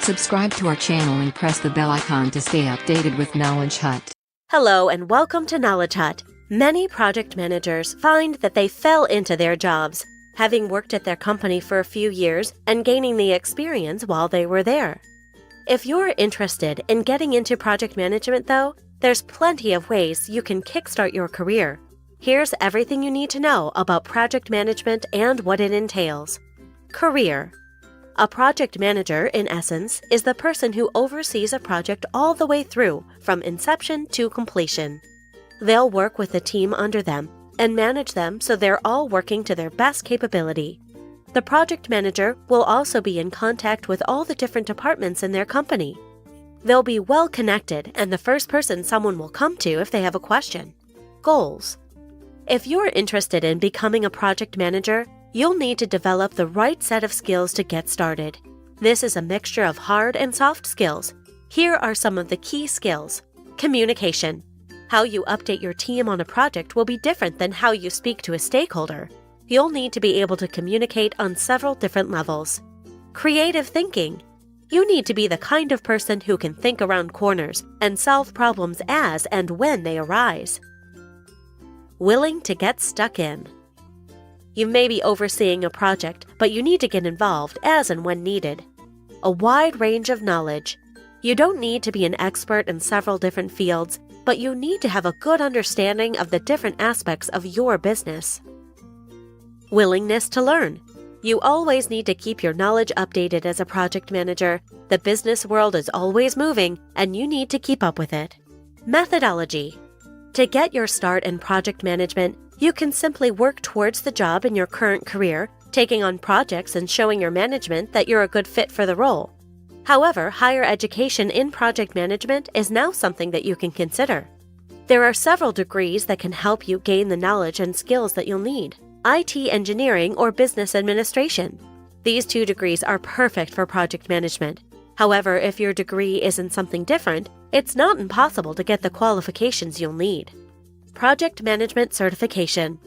Subscribe to our channel and press the bell icon to stay updated with Knowledgehut. Hello and welcome to Knowledgehut. Many project managers find that they fell into their jobs, having worked at their company for a few years and gaining the experience while they were there. If you're interested in getting into project management, though, there's plenty of ways you can kickstart your career. Here's everything you need to know about project management and what it entails. Career. A project manager, in essence, is the person who oversees a project all the way through, from inception to completion. They'll work with a team under them and manage them so they're all working to their best capability. The project manager will also be in contact with all the different departments in their company. They'll be well connected and the first person someone will come to if they have a question. Goals. If you're interested in becoming a project manager, you'll need to develop the right set of skills to get started. This is a mixture of hard and soft skills. Here are some of the key skills. Communication. How you update your team on a project will be different than how you speak to a stakeholder. You'll need to be able to communicate on several different levels. Creative thinking. You need to be the kind of person who can think around corners and solve problems as and when they arise. Willing to get stuck in. You may be overseeing a project, but you need to get involved as and when needed. A wide range of knowledge. You don't need to be an expert in several different fields, but you need to have a good understanding of the different aspects of your business. Willingness to learn. You always need to keep your knowledge updated as a project manager. The business world is always moving, and you need to keep up with it. Methodology. To get your start in project management, you can simply work towards the job in your current career, taking on projects and showing your management that you're a good fit for the role. However, higher education in project management is now something that you can consider. There are several degrees that can help you gain the knowledge and skills that you'll need. IT engineering or business administration. These two degrees are perfect for project management. However, if your degree is in something different, it's not impossible to get the qualifications you'll need. Project Management Certification.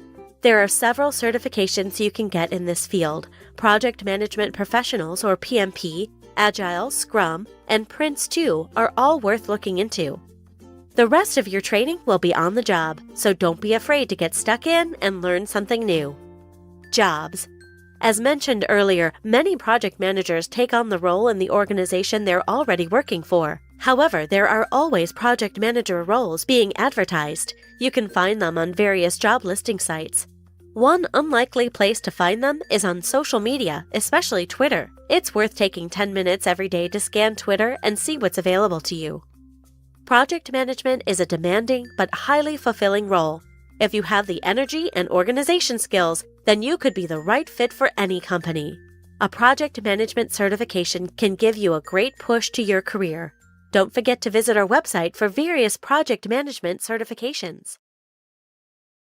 There are several certifications you can get in this field. Project Management Professionals or PMP, Agile, Scrum, and Prince 2 are all worth looking into. The rest of your training will be on the job, so don't be afraid to get stuck in and learn something new. Jobs. As mentioned earlier, many project managers take on the role in the organization they're already working for. However, there are always project manager roles being advertised. You can find them on various job listing sites. One unlikely place to find them is on social media, especially Twitter. It's worth taking 10 minutes every day to scan Twitter and see what's available to you. Project management is a demanding but highly fulfilling role. If you have the energy and organization skills, then you could be the right fit for any company. A project management certification can give you a great push to your career. Don't forget to visit our website for various project management certifications.